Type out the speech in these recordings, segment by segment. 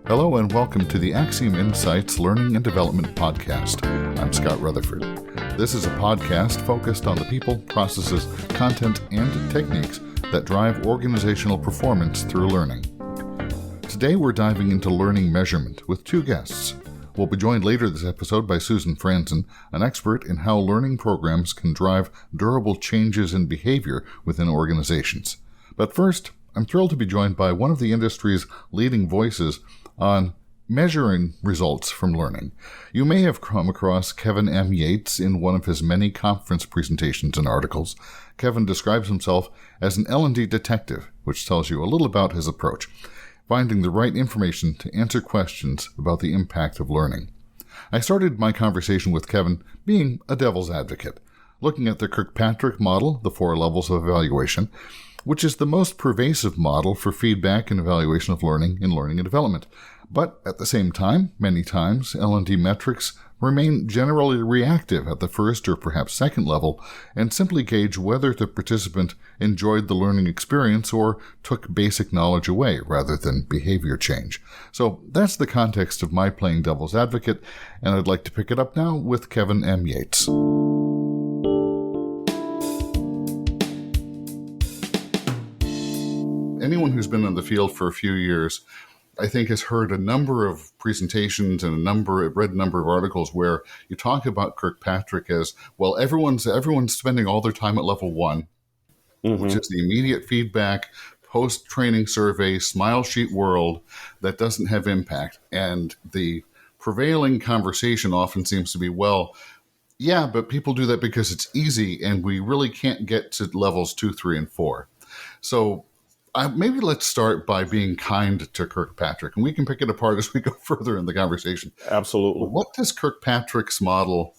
Hello and welcome to the AXIOM Insights Learning and Development Podcast. I'm Scott Rutherford. This is a podcast focused on the people, processes, content, and techniques that drive organizational performance through learning. Today we're diving into learning measurement with two guests. We'll be joined later this episode by Susan Franzen, an expert in how learning programs can drive durable changes in behavior within organizations. But first, I'm thrilled to be joined by one of the industry's leading voices on measuring results from learning. You may have come across Kevin M. Yates in one of his many conference presentations and articles. Kevin describes himself as an L&D detective, which tells you a little about his approach, finding the right information to answer questions about the impact of learning. I started my conversation with Kevin being a devil's advocate, looking at the Kirkpatrick model, the 4 levels of evaluation, which is the most pervasive model for feedback and evaluation of learning in learning and development. But at the same time, many times, L&D metrics remain generally reactive at the first or perhaps second level and simply gauge whether the participant enjoyed the learning experience or took basic knowledge away rather than behavior change. So that's the context of my playing devil's advocate, and I'd like to pick it up now with Kevin M. Yates. Anyone who's been in the field for a few years, I think, has heard a number of presentations and read a number of articles where you talk about Kirkpatrick as, well, everyone's spending all their time at level 1, which is the immediate feedback, post-training survey, smile sheet world that doesn't have impact. And the prevailing conversation often seems to be, well, yeah, but people do that because it's easy and we really can't get to levels 2, 3, and 4. So maybe let's start by being kind to Kirkpatrick, and we can pick it apart as we go further in the conversation. Absolutely. What does Kirkpatrick's model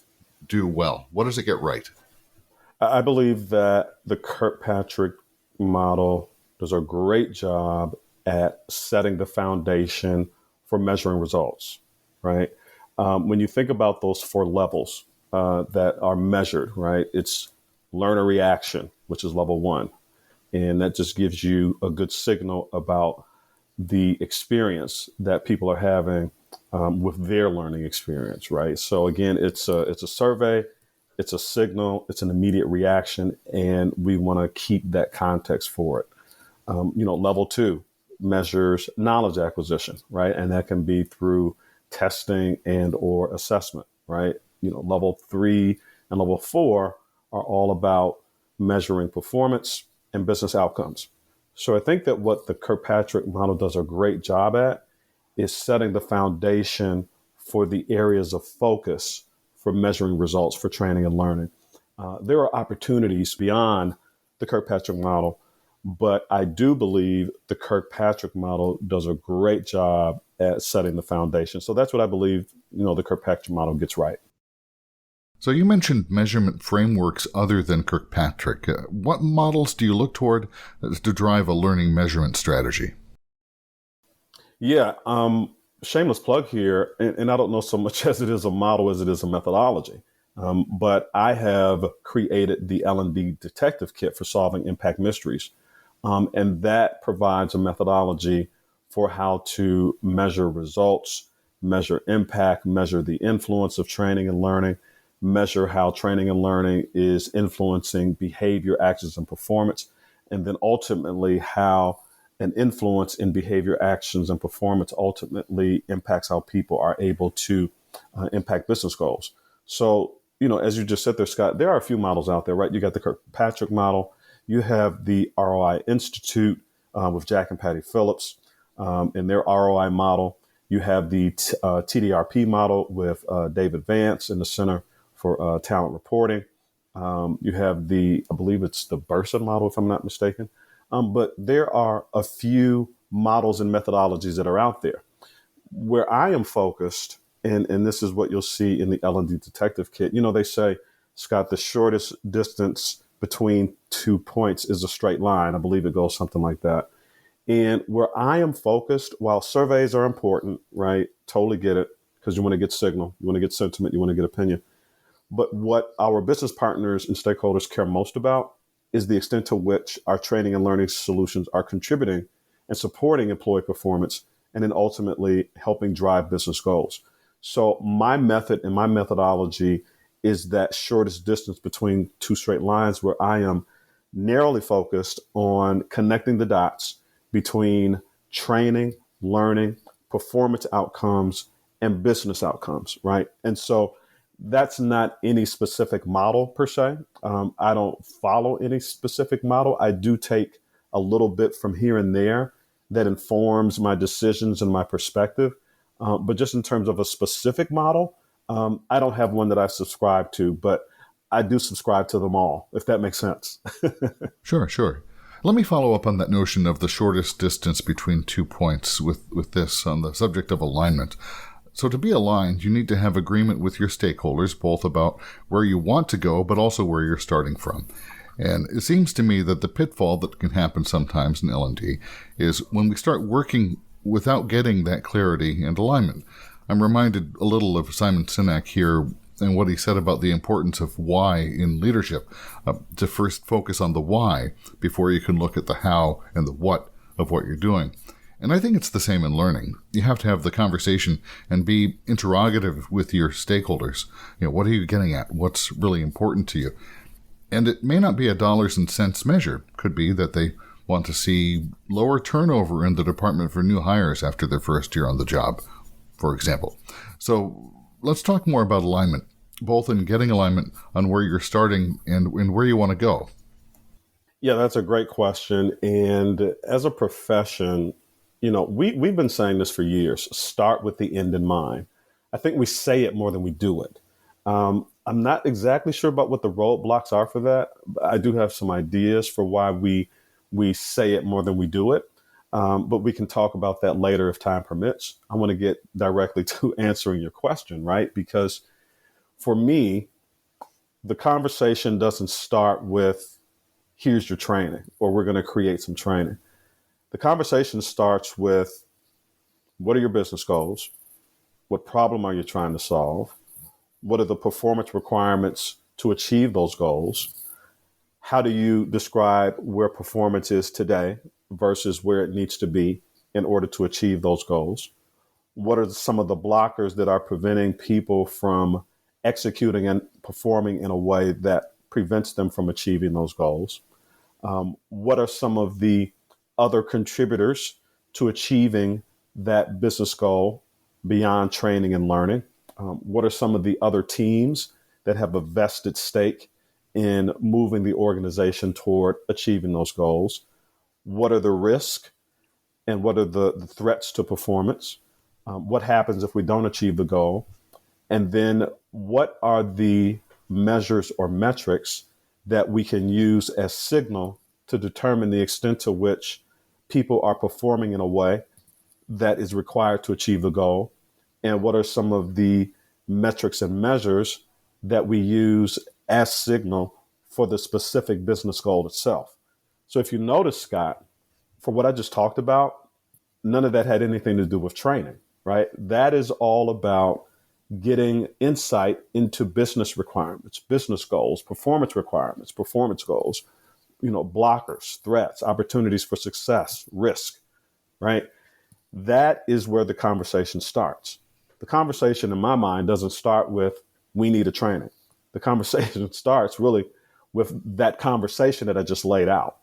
do well? What does it get right? I believe that the Kirkpatrick model does a great job at setting the foundation for measuring results, right? When you think about those 4 levels that are measured, right, it's learner reaction, which is level 1. And that just gives you a good signal about the experience that people are having with their learning experience, right? So again, it's a survey, it's a signal, it's an immediate reaction, and we want to keep that context for it. Level 2 measures knowledge acquisition, right? And that can be through testing and or assessment, right? Level 3 and level 4 are all about measuring performance and business outcomes. So I think that what the Kirkpatrick model does a great job at is setting the foundation for the areas of focus for measuring results for training and learning. There are opportunities beyond the Kirkpatrick model, but I do believe the Kirkpatrick model does a great job at setting the foundation. So that's what I believe, the Kirkpatrick model gets right. So you mentioned measurement frameworks other than Kirkpatrick. What models do you look toward to drive a learning measurement strategy? Yeah, shameless plug here, and I don't know so much as it is a model as it is a methodology, but I have created the L&D Detective Kit for solving impact mysteries, and that provides a methodology for how to measure results, measure impact, measure the influence of training and learning, measure how training and learning is influencing behavior, actions, and performance, and then ultimately how an influence in behavior, actions, and performance ultimately impacts how people are able to impact business goals. So, as you just said there, Scott, there are a few models out there, right? You got the Kirkpatrick model. You have the ROI Institute with Jack and Patty Phillips and their ROI model. You have the TDRP model with David Vance in the Center for Talent Reporting. You have I believe it's the Burson model, if I'm not mistaken. But there are a few models and methodologies that are out there. Where I am focused, and this is what you'll see in the L&D Detective Kit, they say, Scott, the shortest distance between 2 points is a straight line. I believe it goes something like that. And where I am focused, while surveys are important, right? Totally get it, because you want to get signal, you want to get sentiment, you want to get opinion. But what our business partners and stakeholders care most about is the extent to which our training and learning solutions are contributing and supporting employee performance, and then ultimately helping drive business goals. So my method and my methodology is that shortest distance between two straight lines, where I am narrowly focused on connecting the dots between training, learning, performance outcomes, and business outcomes, right? And so that's not any specific model per se. I don't follow any specific model. I do take a little bit from here and there that informs my decisions and my perspective. But just in terms of a specific model, I don't have one that I subscribe to, but I do subscribe to them all, if that makes sense. Sure. Let me follow up on that notion of the shortest distance between 2 points with this on the subject of alignment. So to be aligned, you need to have agreement with your stakeholders, both about where you want to go, but also where you're starting from. And it seems to me that the pitfall that can happen sometimes in L&D is when we start working without getting that clarity and alignment. I'm reminded a little of Simon Sinek here and what he said about the importance of why in leadership, to first focus on the why before you can look at the how and the what of what you're doing. And I think it's the same in learning. You have to have the conversation and be interrogative with your stakeholders. What are you getting at? What's really important to you? And it may not be a dollars and cents measure. It could be that they want to see lower turnover in the department for new hires after their first year on the job, for example. So let's talk more about alignment, both in getting alignment on where you're starting and where you want to go. Yeah, that's a great question. And as a profession, we've been saying this for years: start with the end in mind. I think we say it more than we do it. I'm not exactly sure about what the roadblocks are for that. I do have some ideas for why we say it more than we do it. But we can talk about that later if time permits. I want to get directly to answering your question, right? Because for me, the conversation doesn't start with, here's your training, or we're going to create some training. The conversation starts with, what are your business goals? What problem are you trying to solve? What are the performance requirements to achieve those goals? How do you describe where performance is today versus where it needs to be in order to achieve those goals? What are some of the blockers that are preventing people from executing and performing in a way that prevents them from achieving those goals? What are some of the other contributors to achieving that business goal beyond training and learning? What are some of the other teams that have a vested stake in moving the organization toward achieving those goals? What are the risks and what are the threats to performance? What happens if we don't achieve the goal? And then what are the measures or metrics that we can use as signal to determine the extent to which people are performing in a way that is required to achieve the goal? And what are some of the metrics and measures that we use as signal for the specific business goal itself? So if you notice, Scott, for what I just talked about, none of that had anything to do with training, right? That is all about getting insight into business requirements, business goals, performance requirements, performance goals, blockers, threats, opportunities for success, risk, right? That is where the conversation starts. The conversation in my mind doesn't start with, we need a training. The conversation starts really with that conversation that I just laid out.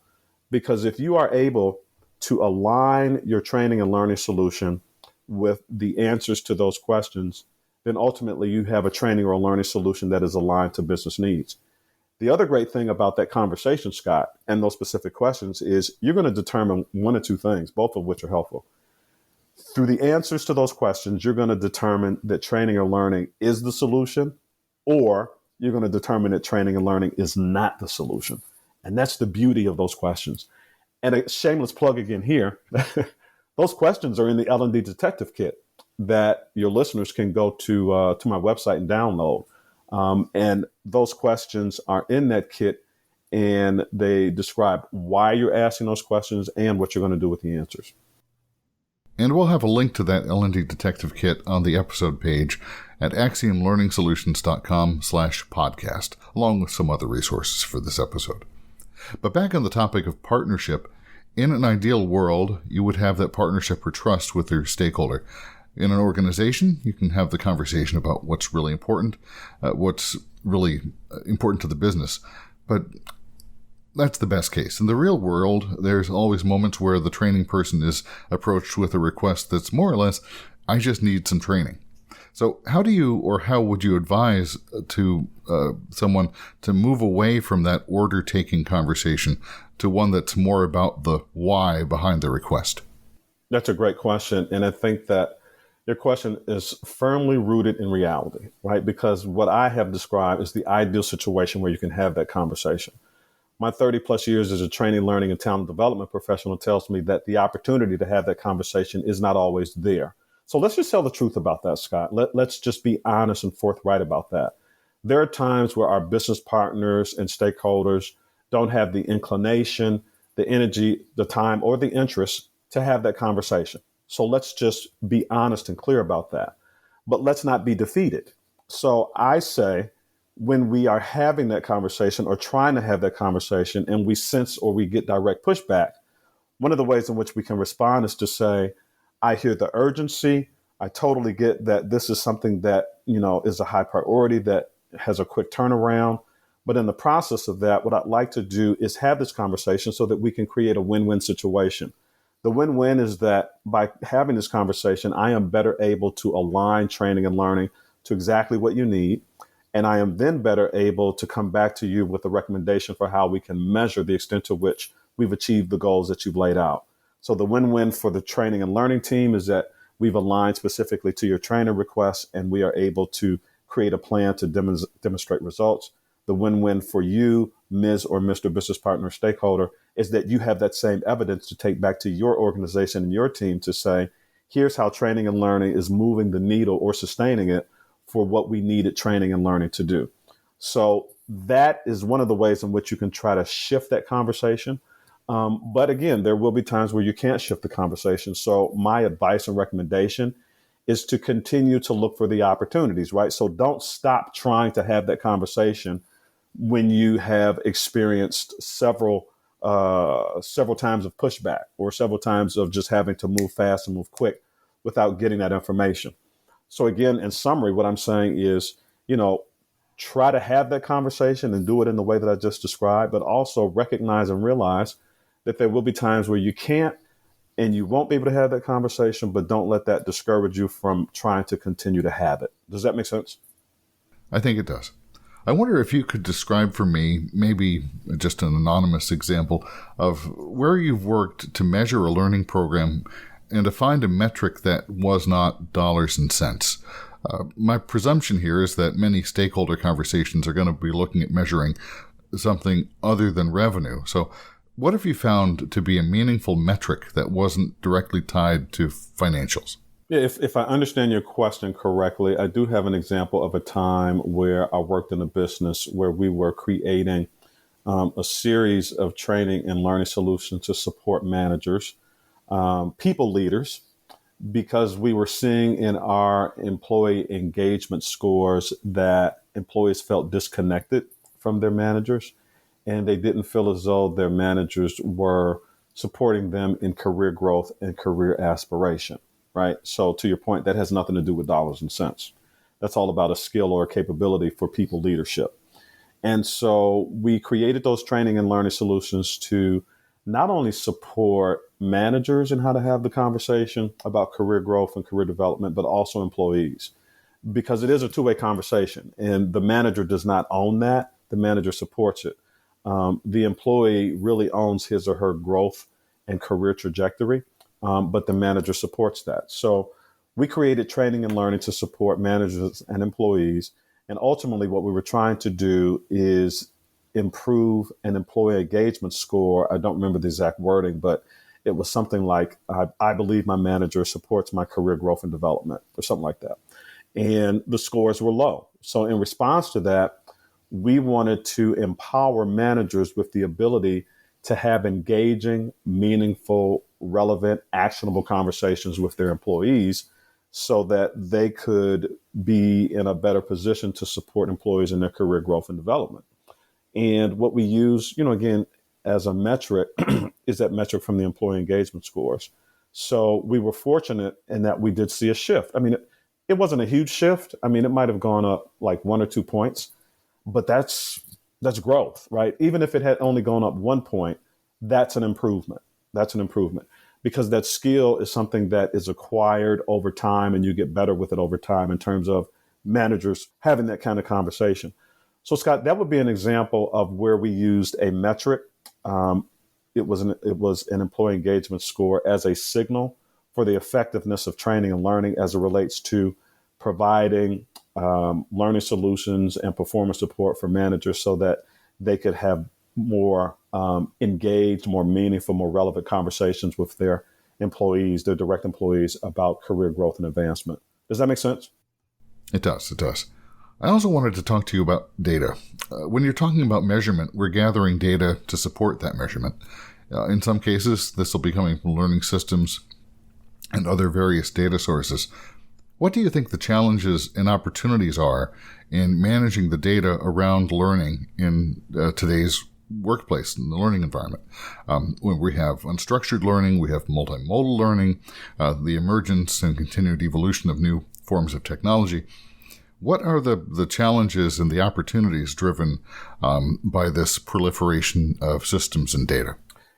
Because if you are able to align your training and learning solution with the answers to those questions, then ultimately you have a training or a learning solution that is aligned to business needs. The other great thing about that conversation, Scott, and those specific questions is you're going to determine one or two things, both of which are helpful. Through the answers to those questions, you're going to determine that training or learning is the solution, or you're going to determine that training and learning is not the solution. And that's the beauty of those questions. And a shameless plug again here, those questions are in the L&D Detective Kit that your listeners can go to my website and download. And those questions are in that kit, and they describe why you're asking those questions and what you're going to do with the answers. And we'll have a link to that L&D Detective Kit on the episode page at axiomlearningsolutions.com/podcast, along with some other resources for this episode. But back on the topic of partnership, In an ideal world, you would have that partnership or trust with your stakeholder. In an organization, you can have the conversation about what's really important to the business. But that's the best case. In the real world, there's always moments where the training person is approached with a request that's more or less, I just need some training. So how would you advise to someone to move away from that order-taking conversation to one that's more about the why behind the request? That's a great question. And I think that your question is firmly rooted in reality, right? Because what I have described is the ideal situation where you can have that conversation. My 30 plus years as a training, learning, and talent development professional tells me that the opportunity to have that conversation is not always there. So let's just tell the truth about that, Scott. Let's just be honest and forthright about that. There are times where our business partners and stakeholders don't have the inclination, the energy, the time, or the interest to have that conversation. So let's just be honest and clear about that. But let's not be defeated. So I say, when we are having that conversation or trying to have that conversation and we sense or we get direct pushback, one of the ways in which we can respond is to say, I hear the urgency. I totally get that this is something that, is a high priority, that has a quick turnaround. But in the process of that, what I'd like to do is have this conversation so that we can create a win-win situation. The win-win is that by having this conversation, I am better able to align training and learning to exactly what you need. And I am then better able to come back to you with a recommendation for how we can measure the extent to which we've achieved the goals that you've laid out. So the win-win for the training and learning team is that we've aligned specifically to your training requests and we are able to create a plan to demonstrate results. The win-win for you, Ms. or Mr. Business Partner Stakeholder, is that you have that same evidence to take back to your organization and your team to say, here's how training and learning is moving the needle or sustaining it for what we needed training and learning to do. So that is one of the ways in which you can try to shift that conversation. But again, there will be times where you can't shift the conversation. So my advice and recommendation is to continue to look for the opportunities, right? So don't stop trying to have that conversation when you have experienced several times of pushback or several times of just having to move fast and move quick without getting that information. So again, in summary, what I'm saying is, try to have that conversation and do it in the way that I just described, but also recognize and realize that there will be times where you can't and you won't be able to have that conversation, but don't let that discourage you from trying to continue to have it. Does that make sense? I think it does. I wonder if you could describe for me, maybe just an anonymous example, of where you've worked to measure a learning program and to find a metric that was not dollars and cents. My presumption here is that many stakeholder conversations are going to be looking at measuring something other than revenue. So what have you found to be a meaningful metric that wasn't directly tied to financials? Yeah, if I understand your question correctly, I do have an example of a time where I worked in a business where we were creating a series of training and learning solutions to support managers, people leaders, because we were seeing in our employee engagement scores that employees felt disconnected from their managers and they didn't feel as though their managers were supporting them in career growth and career aspiration, right? So to your point, that has nothing to do with dollars and cents. That's all about a skill or a capability for people leadership. And so we created those training and learning solutions to not only support managers in how to have the conversation about career growth and career development, but also employees, because it is a two-way conversation and the manager does not own that. The manager supports it. The employee really owns his or her growth and career trajectory, but the manager supports that. So we created training and learning to support managers and employees. And ultimately, what we were trying to do is improve an employee engagement score. I don't remember the exact wording, but it was something like, I believe my manager supports my career growth and development, or something like that. And the scores were low. So in response to that, we wanted to empower managers with the ability to have engaging, meaningful, relevant, actionable conversations with their employees so that they could be in a better position to support employees in their career growth and development. And what we use, again, as a metric is that metric from the employee engagement scores. So we were fortunate in that we did see a shift. I mean, it wasn't a huge shift. I mean, it might have gone up like 1 or 2 points, but that's growth, right? Even if it had only gone up 1 point, that's an improvement. That's an improvement because that skill is something that is acquired over time and you get better with it over time in terms of managers having that kind of conversation. So Scott, that would be an example of where we used a metric. It was an employee engagement score as a signal for the effectiveness of training and learning as it relates to providing learning solutions and performance support for managers so that they could have more engaged, more meaningful, more relevant conversations with their employees, their direct employees about career growth and advancement. Does that make sense? It does. It does. I also wanted to talk to you about data. When you're talking about measurement, we're gathering data to support that measurement. In some cases, this will be coming from learning systems and other various data sources. What do you think the challenges and opportunities are in managing the data around learning in today's workplace, in the learning environment? When we have unstructured learning, we have multimodal learning, the emergence and continued evolution of new forms of technology. What are the challenges and the opportunities driven by this proliferation of systems and data?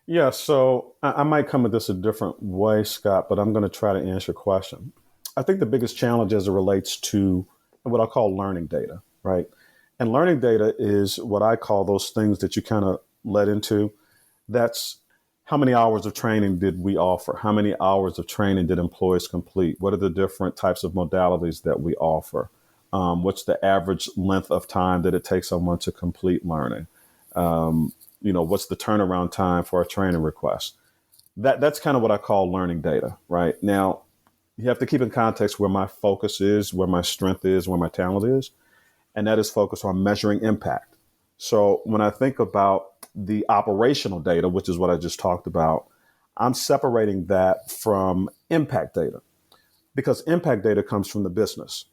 Yeah, so I might come at this a different way, Scott, but I'm going to try to answer your question. I think the biggest challenge as it relates to what I call learning data, right? And learning data is what I call those things that you kind of led into. That's how many hours of training did we offer? How many hours of training did employees complete? What are the different types of modalities that we offer? What's the average length of time that it takes someone to complete learning? What's the turnaround time for a training request? That's kind of what I call learning data, right? Now, you have to keep in context where my focus is, where my strength is, where my talent is, and that is focused on measuring impact. So when I think about the operational data, which is what I just talked about, I'm separating that from impact data because impact data comes from the business.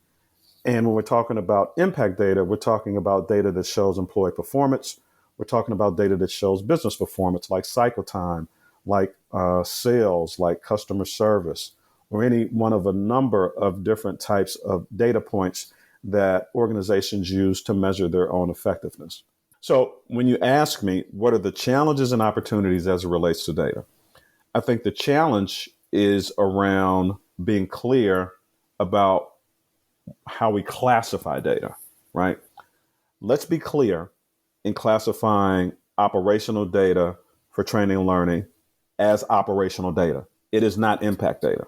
And when we're talking about impact data, we're talking about data that shows employee performance. We're talking about data that shows business performance, like cycle time, like sales, like customer service, or any one of a number of different types of data points that organizations use to measure their own effectiveness. So when you ask me, what are the challenges and opportunities as it relates to data? I think the challenge is around being clear about how we classify data, right? Let's be clear in classifying operational data for training and learning as operational data. It is not impact data.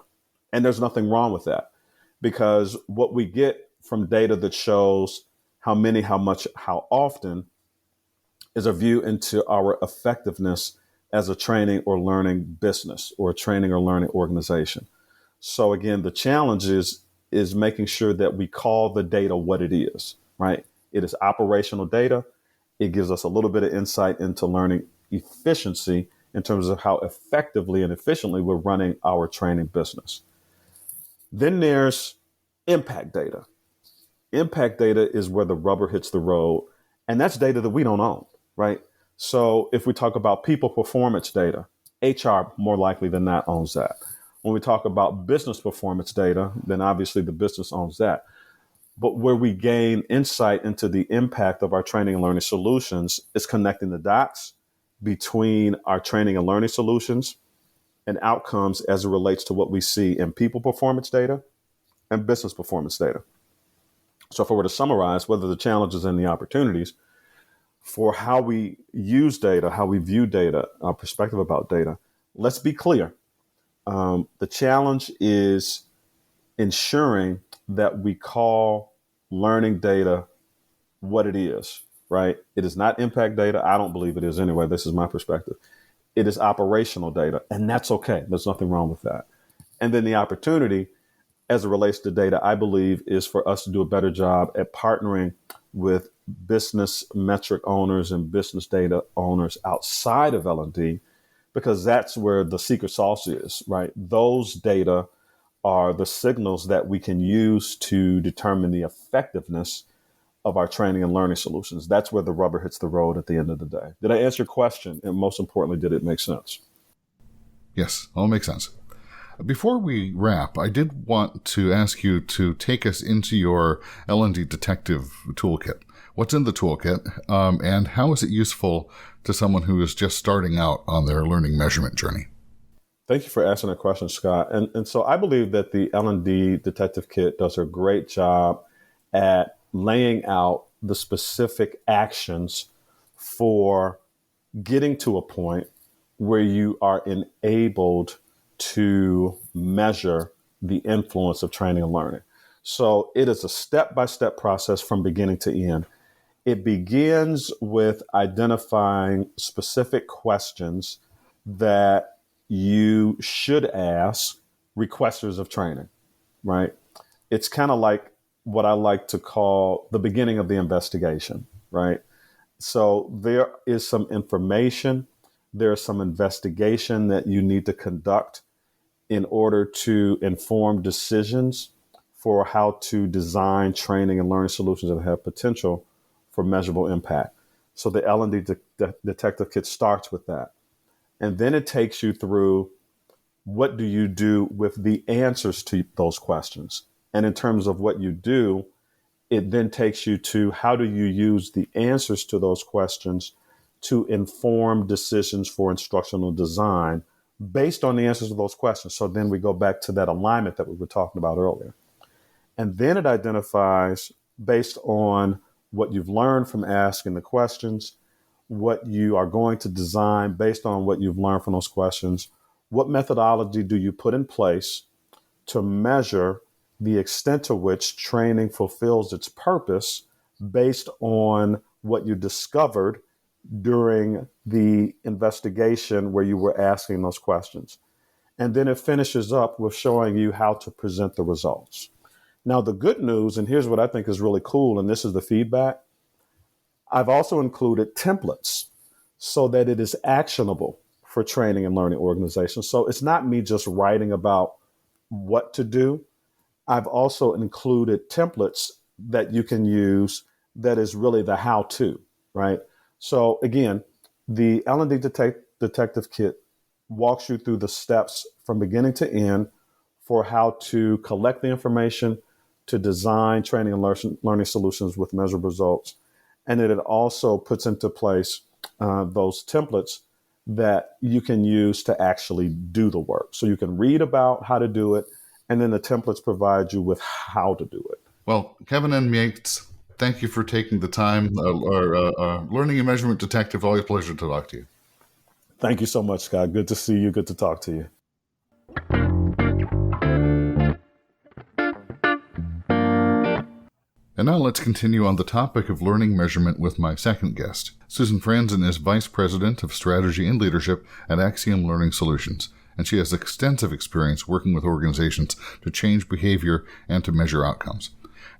And there's nothing wrong with that because what we get from data that shows how many, how much, how often is a view into our effectiveness as a training or learning business or a training or learning organization. So again, the challenge is making sure that we call the data what it is, right? It is operational data. It gives us a little bit of insight into learning efficiency in terms of how effectively and efficiently we're running our training business. Then there's impact data. Impact data is where the rubber hits the road, and that's data that we don't own, right? So if we talk about people performance data, HR more likely than not owns that. When we talk about business performance data, then obviously the business owns that. But where we gain insight into the impact of our training and learning solutions is connecting the dots between our training and learning solutions and outcomes as it relates to what we see in people performance data and business performance data. So if I were to summarize whether the challenges and the opportunities for how we use data, how we view data, our perspective about data, let's be clear. The challenge is ensuring that we call learning data what it is, right? It is not impact data. I don't believe it is anyway. This is my perspective. It is operational data, and that's okay. There's nothing wrong with that. And then the opportunity as it relates to data, I believe, is for us to do a better job at partnering with business metric owners and business data owners outside of L&D, because that's where the secret sauce is, right? Those data are the signals that we can use to determine the effectiveness of our training and learning solutions. That's where the rubber hits the road at the end of the day. Did I answer your question? And most importantly, did it make sense? Yes, all makes sense. Before we wrap, I did want to ask you to take us into your L&D Detective toolkit. What's in the toolkit, and how is it useful to someone who is just starting out on their learning measurement journey? Thank you for asking that question, Scott. And so I believe that the L&D Detective Kit does a great job at laying out the specific actions for getting to a point where you are enabled to measure the influence of training and learning. So it is a step-by-step process from beginning to end. It begins with identifying specific questions that you should ask requesters of training, right? It's kind of like what I like to call the beginning of the investigation, right? So there is some information, there's some investigation that you need to conduct in order to inform decisions for how to design training and learning solutions that have potential for measurable impact. So the L&D Detective Kit starts with that. And then it takes you through what do you do with the answers to those questions. And in terms of what you do, it then takes you to how do you use the answers to those questions to inform decisions for instructional design based on the answers to those questions. So then we go back to that alignment that we were talking about earlier. And then it identifies, based on what you've learned from asking the questions, what you are going to design based on what you've learned from those questions, what methodology do you put in place to measure the extent to which training fulfills its purpose based on what you discovered during the investigation where you were asking those questions. And then it finishes up with showing you how to present the results. Now, the good news, and here's what I think is really cool, and this is the feedback, I've also included templates so that it is actionable for training and learning organizations. So it's not me just writing about what to do. I've also included templates that you can use that is really the how-to, right? So again, the L&D Detective Kit walks you through the steps from beginning to end for how to collect the information, to design training and learning solutions with measurable results. And then it also puts into place those templates that you can use to actually do the work. So you can read about how to do it, and then the templates provide you with how to do it. Well, Kevin and Yates, thank you for taking the time. Learning and Measurement Detective, always a pleasure to talk to you. Thank you so much, Scott. Good to see you. Good to talk to you. And now let's continue on the topic of learning measurement with my second guest. Susan Franzen is Vice President of Strategy and Leadership at AXIOM Learning Solutions, and she has extensive experience working with organizations to change behavior and to measure outcomes.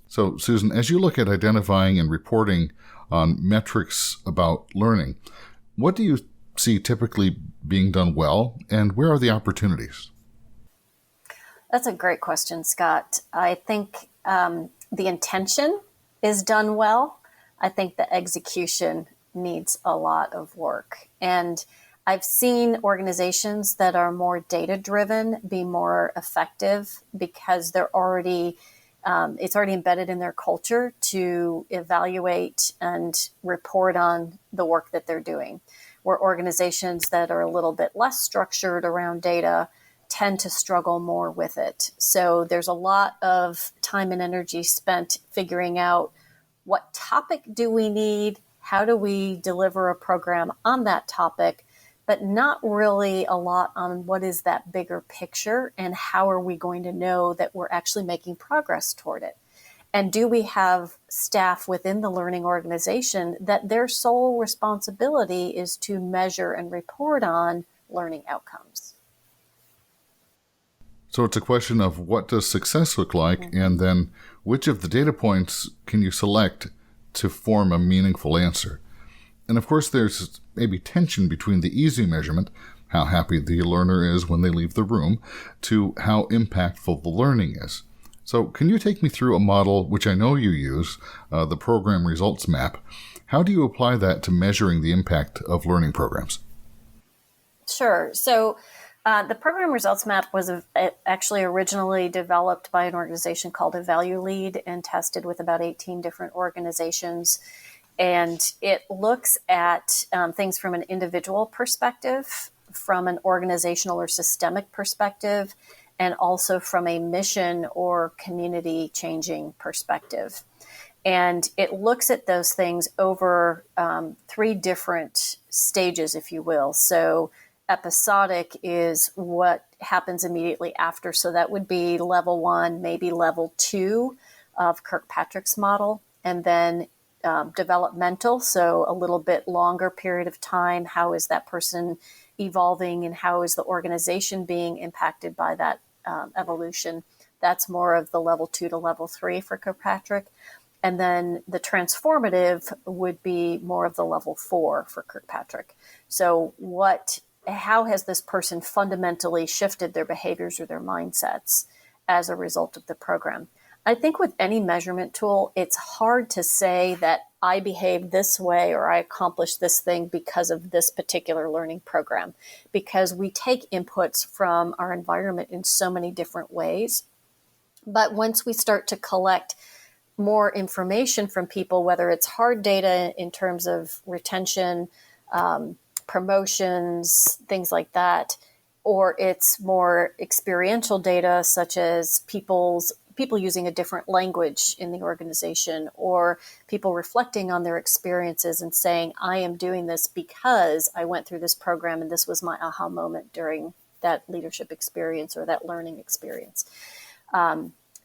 So, Susan, as you look at identifying and reporting on metrics about learning, what do you see typically being done well, and where are the opportunities? That's a great question, Scott. I think the intention is done well. I think the execution needs a lot of work. And I've seen organizations that are more data-driven be more effective because they're already it's already embedded in their culture to evaluate and report on the work that they're doing. Where organizations that are a little bit less structured around data tend to struggle more with it. So there's a lot of time and energy spent figuring out what topic do we need, how do we deliver a program on that topic, but not really a lot on what is that bigger picture and how are we going to know that we're actually making progress toward it. And do we have staff within the learning organization that their sole responsibility is to measure and report on learning outcomes? So it's a question of what does success look like, and then which of the data points can you select to form a meaningful answer? And of course, there's maybe tension between the easy measurement, how happy the learner is when they leave the room, to how impactful the learning is. So can you take me through a model which I know you use, the program results map? How do you apply that to measuring the impact of learning programs? Sure. So the program results map was actually originally developed by an organization called EvaluLead and tested with about 18 different organizations. And it looks at things from an individual perspective, from an organizational or systemic perspective, and also from a mission or community changing perspective. And it looks at those things over 3 different stages, if you will. So episodic is what happens immediately after. So that would be level 1, maybe level 2 of Kirkpatrick's model. And then developmental, so a little bit longer period of time. How is that person evolving and how is the organization being impacted by that evolution? That's more of the level 2 to level 3 for Kirkpatrick. And then the transformative would be more of the level 4 for Kirkpatrick. So how has this person fundamentally shifted their behaviors or their mindsets as a result of the program? I think with any measurement tool, it's hard to say that I behave this way or I accomplished this thing because of this particular learning program, because we take inputs from our environment in so many different ways. But once we start to collect more information from people, whether it's hard data in terms of retention, promotions, things like that, or it's more experiential data such as people using a different language in the organization, or people reflecting on their experiences and saying, I am doing this because I went through this program and this was my aha moment during that leadership experience or that learning experience.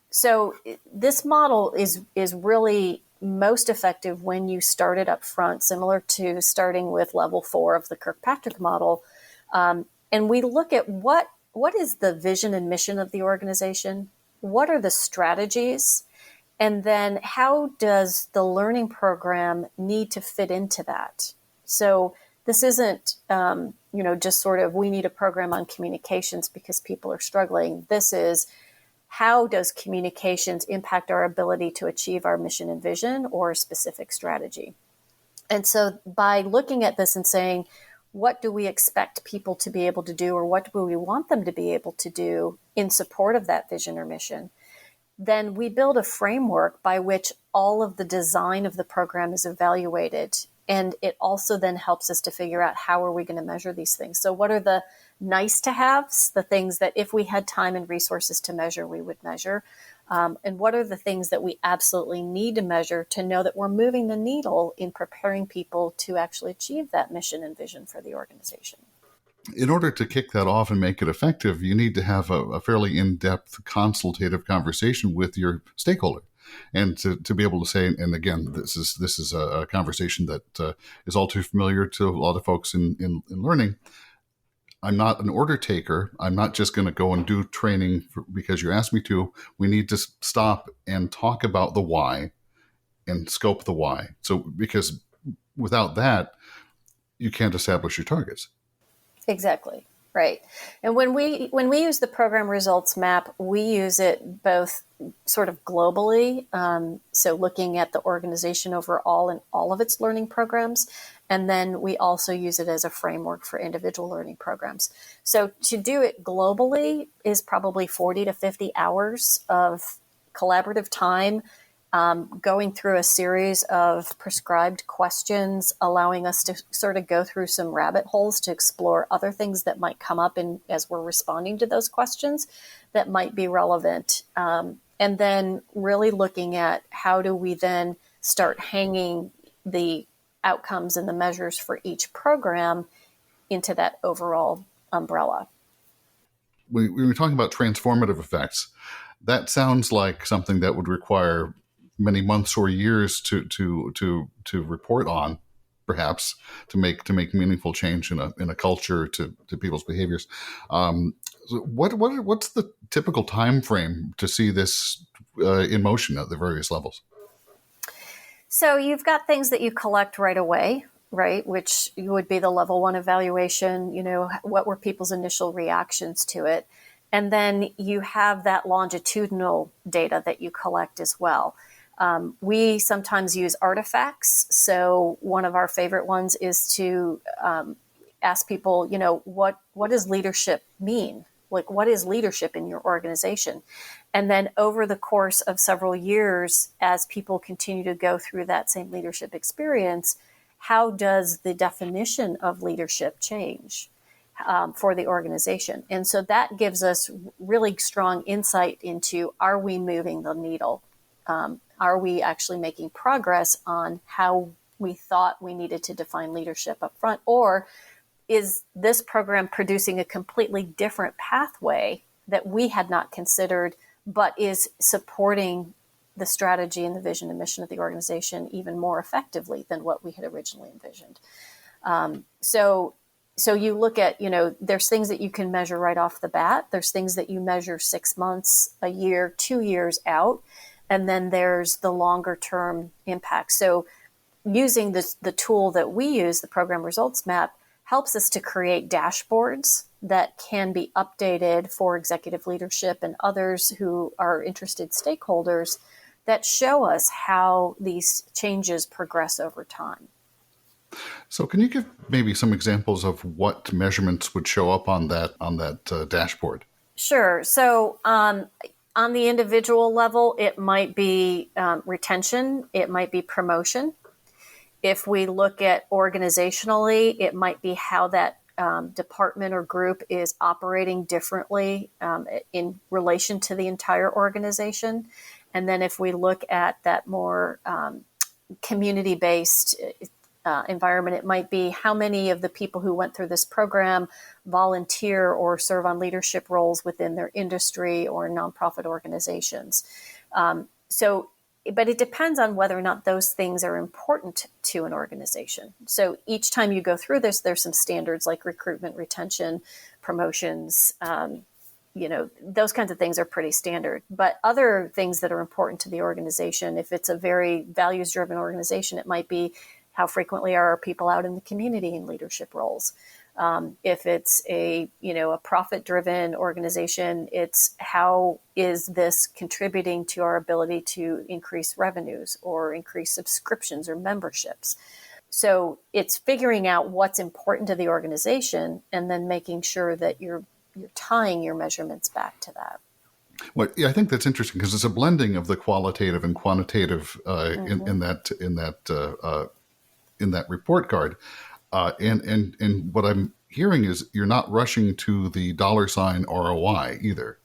So this model is really most effective when you start it up front, similar to starting with level 4 of the Kirkpatrick model. And we look at what is the vision and mission of the organization? What are the strategies? And then how does the learning program need to fit into that? So this isn't, just sort of, we need a program on communications because people are struggling. This is, how does communications impact our ability to achieve our mission and vision or a specific strategy? And so by looking at this and saying, what do we expect people to be able to do, or what do we want them to be able to do in support of that vision or mission? Then we build a framework by which all of the design of the program is evaluated. And it also then helps us to figure out how are we going to measure these things. So what are the nice to haves, the things that if we had time and resources to measure, we would measure? And what are the things that we absolutely need to measure to know that we're moving the needle in preparing people to actually achieve that mission and vision for the organization? In order to kick that off and make it effective, you need to have a fairly in-depth consultative conversation with your stakeholder. And to be able to say, and again, this is a conversation that is all too familiar to a lot of folks in learning. I'm not an order taker. I'm not just going to go and do training because you asked me to. We need to stop and talk about the why and scope the why. So because without that, you can't establish your targets. Exactly. Right. And when we use the program results map, we use it both sort of globally, so looking at the organization overall and all of its learning programs, and then we also use it as a framework for individual learning programs. So to do it globally is probably 40 to 50 hours of collaborative time, going through a series of prescribed questions, allowing us to sort of go through some rabbit holes to explore other things that might come up as we're responding to those questions that might be relevant. And then really looking at how do we then start hanging the outcomes and the measures for each program into that overall umbrella. When we were talking about transformative effects, that sounds like something that would require many months or years to report on, perhaps to make meaningful change in a culture to people's behaviors. What's the typical time frame to see this in motion at the various levels? So you've got things that you collect right away, right? Which would be the level 1 evaluation. What were people's initial reactions to it? And then you have that longitudinal data that you collect as well. We sometimes use artifacts. So one of our favorite ones is to ask people, what does leadership mean? Like, what is leadership in your organization? And then over the course of several years, as people continue to go through that same leadership experience, how does the definition of leadership change for the organization? And so that gives us really strong insight into, are we moving the needle? Are we actually making progress on how we thought we needed to define leadership up front? Or is this program producing a completely different pathway that we had not considered, but is supporting the strategy and the vision and mission of the organization even more effectively than what we had originally envisioned? So you look at, there's things that you can measure right off the bat. There's things that you measure 6 months, a year, 2 years out. And then there's the longer term impact. So using the tool that we use, the program results map, helps us to create dashboards that can be updated for executive leadership and others who are interested stakeholders that show us how these changes progress over time. So can you give maybe some examples of what measurements would show up on that dashboard? Sure. So on the individual level, it might be retention, it might be promotion. If we look at organizationally, it might be how that department or group is operating differently in relation to the entire organization. And then if we look at that more community-based environment, it might be how many of the people who went through this program volunteer or serve on leadership roles within their industry or nonprofit organizations. But it depends on whether or not those things are important to an organization. So each time you go through this, there's some standards like recruitment, retention, promotions, those kinds of things are pretty standard. But other things that are important to the organization, if it's a very values-driven organization, it might be how frequently are our people out in the community in leadership roles. If it's a profit-driven organization, it's how is this contributing to our ability to increase revenues or increase subscriptions or memberships. So it's figuring out what's important to the organization and then making sure that you're tying your measurements back to that. Well, yeah, I think that's interesting because it's a blending of the qualitative and quantitative in that report card. And what I'm hearing is you're not rushing to the $ ROI either.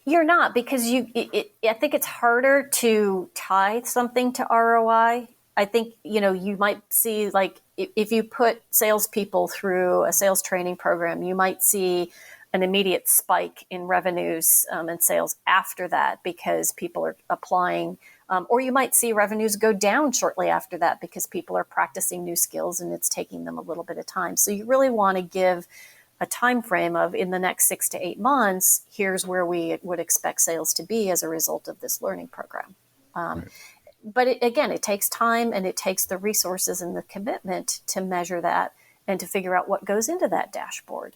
You're not, because I think it's harder to tie something to ROI. I think, you might see, like, if you put salespeople through a sales training program, you might see an immediate spike in revenues and sales after that because people are applying. Or you might see revenues go down shortly after that because people are practicing new skills and it's taking them a little bit of time. So you really want to give a time frame of, in the next 6 to 8 months, here's where we would expect sales to be as a result of this learning program. Right. But it takes time and it takes the resources and the commitment to measure that and to figure out what goes into that dashboard.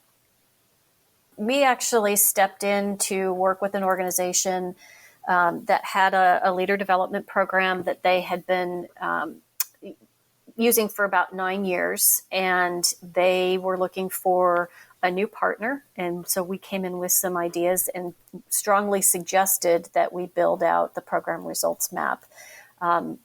We actually stepped in to work with an organization that had a leader development program that they had been using for about 9 years, and they were looking for a new partner. And so we came in with some ideas and strongly suggested that we build out the program results map.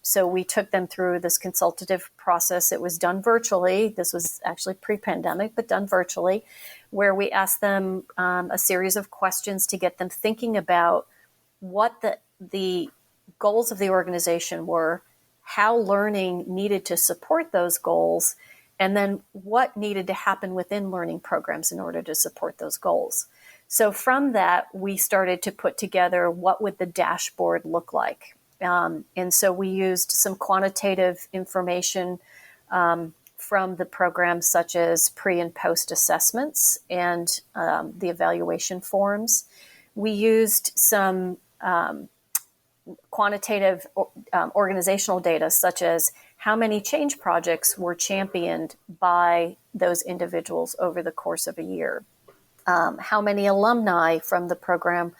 So we took them through this consultative process. It was done virtually. This was actually pre-pandemic, but done virtually, where we asked them a series of questions to get them thinking about what the goals of the organization were, how learning needed to support those goals, and then what needed to happen within learning programs in order to support those goals. So from that, we started to put together what would the dashboard look like. And so we used some quantitative information from the program, such as pre and post assessments and the evaluation forms. We used some quantitative organizational data, such as how many change projects were championed by those individuals over the course of a year. How many alumni from the program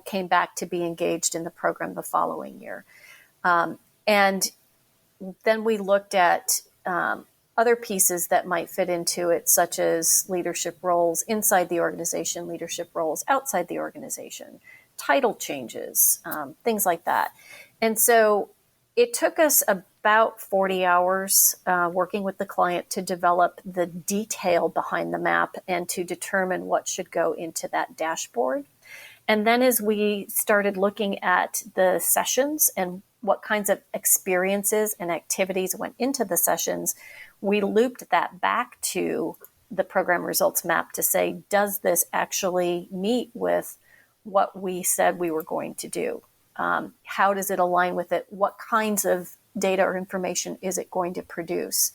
came back to be engaged in the program the following year? And then we looked at other pieces that might fit into it, such as leadership roles inside the organization, leadership roles outside the organization, title changes, things like that. And so it took us about 40 hours working with the client to develop the detail behind the map and to determine what should go into that dashboard. And then as we started looking at the sessions and what kinds of experiences and activities went into the sessions, we looped that back to the program results map to say, does this actually meet with what we said we were going to do? How does it align with it? What kinds of data or information is it going to produce?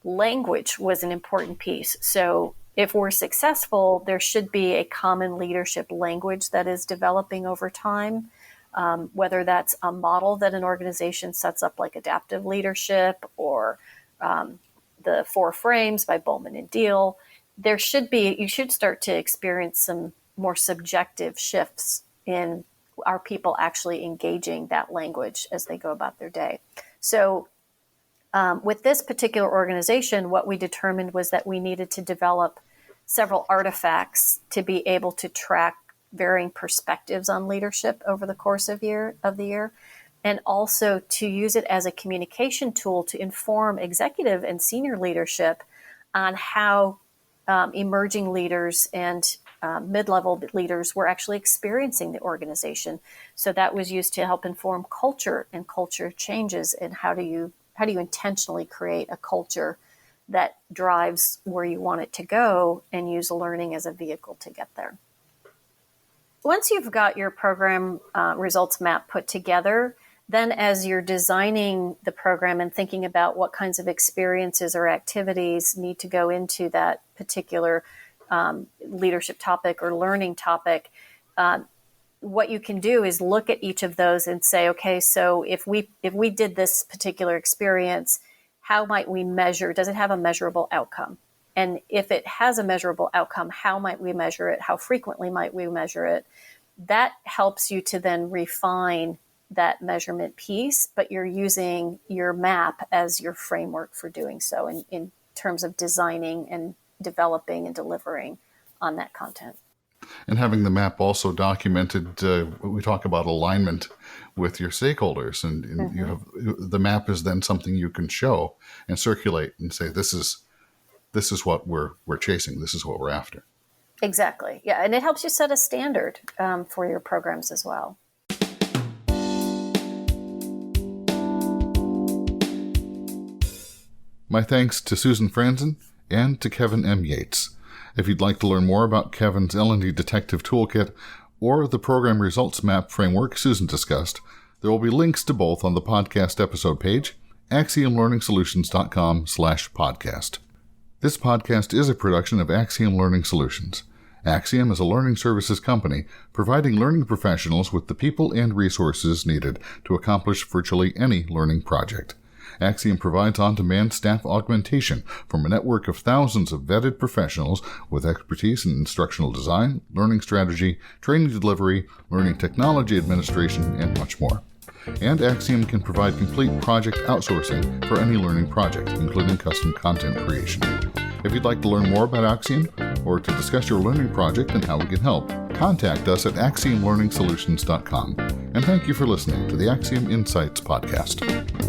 Language was an important piece. So if we're successful, there should be a common leadership language that is developing over time, whether that's a model that an organization sets up like adaptive leadership or the 4 frames by Bowman and Deal. You should start to experience some more subjective shifts in our people actually engaging that language as they go about their day. So with this particular organization, what we determined was that we needed to develop several artifacts to be able to track varying perspectives on leadership over the course of the year, and also to use it as a communication tool to inform executive and senior leadership on how emerging leaders and mid-level leaders were actually experiencing the organization. So that was used to help inform culture and culture changes, and how do you intentionally create a culture that drives where you want it to go and use learning as a vehicle to get there. Once you've got your program results map put together, then as you're designing the program and thinking about what kinds of experiences or activities need to go into that particular leadership topic or learning topic, what you can do is look at each of those and say, okay, so if we did this particular experience, how might we measure? Does it have a measurable outcome? And if it has a measurable outcome, how might we measure it? How frequently might we measure it? That helps you to then refine that measurement piece, but you're using your map as your framework for doing so in terms of designing and developing and delivering on that content. And having the map also documented, we talk about alignment with your stakeholders, and mm-hmm. you have the map is then something you can show and circulate and say, this is what we're chasing. This is what we're after. Exactly. Yeah. And it helps you set a standard for your programs as well. My thanks to Susan Franzen and to Kevin M. Yates. If you'd like to learn more about Kevin's L&D Detective Toolkit or the Program Results Map framework Susan discussed, there will be links to both on the podcast episode page, axiomlearningsolutions.com/podcast. This podcast is a production of AXIOM Learning Solutions. AXIOM is a learning services company providing learning professionals with the people and resources needed to accomplish virtually any learning project. AXIOM provides on-demand staff augmentation from a network of thousands of vetted professionals with expertise in instructional design, learning strategy, training delivery, learning technology administration, and much more. And AXIOM can provide complete project outsourcing for any learning project, including custom content creation. If you'd like to learn more about AXIOM or to discuss your learning project and how we can help, contact us at axiomlearningsolutions.com. And thank you for listening to the AXIOM Insights podcast.